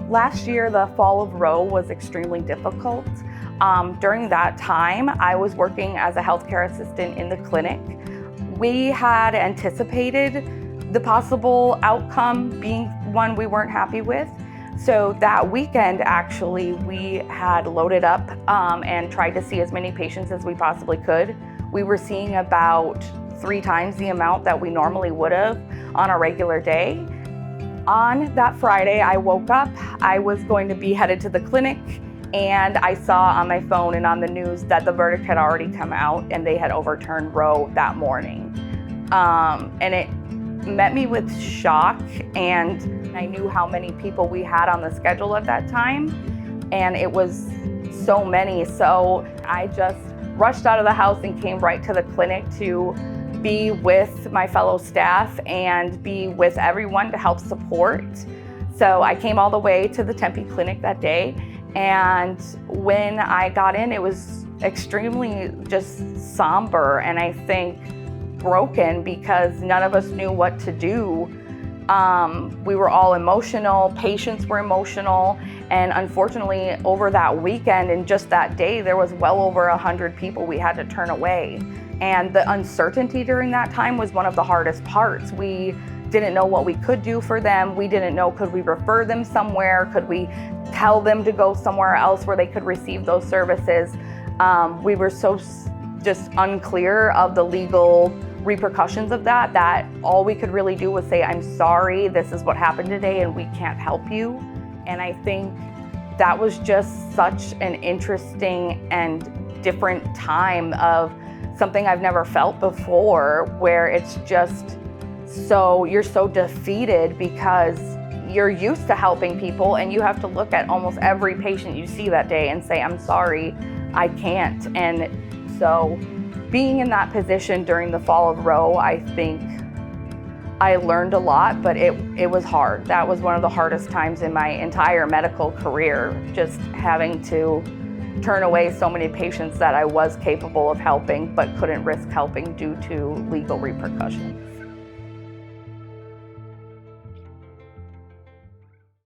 Last year, the fall of Roe was extremely difficult. During that time, I was working as a healthcare assistant in the clinic. We had anticipated the possible outcome being one we weren't happy with. So that weekend, actually, we had loaded up and tried to see as many patients as we possibly could. We were seeing about 3 times the amount that we normally would have on a regular day. On that Friday, I woke up, I was going to be headed to the clinic, and I saw on my phone and on the news that the verdict had already come out and they had overturned Roe that morning. And it met me with shock, and I knew how many people we had on the schedule at that time, and it was so many. So I just rushed out of the house and came right to the clinic to be with my fellow staff and be with everyone to help support. So I came all the way to the Tempe clinic that day, and when I got in, it was extremely just somber and I think broken because none of us knew what to do. We were all emotional, patients were emotional, and unfortunately over that weekend and just that day, there was well over 100 people we had to turn away. And the uncertainty during that time was one of the hardest parts. We didn't know what we could do for them. We didn't know, could we refer them somewhere? Could we tell them to go somewhere else where they could receive those services? We were so just unclear of the legal repercussions of that all we could really do was say, I'm sorry, this is what happened today and we can't help you. And I think that was just such an interesting and different time of something I've never felt before, where it's just you're so defeated because you're used to helping people and you have to look at almost every patient you see that day and say, I'm sorry, I can't. And so being in that position during the fall of Roe, I think I learned a lot, but it was hard. That was one of the hardest times in my entire medical career, just having to turn away so many patients that I was capable of helping but couldn't risk helping due to legal repercussions.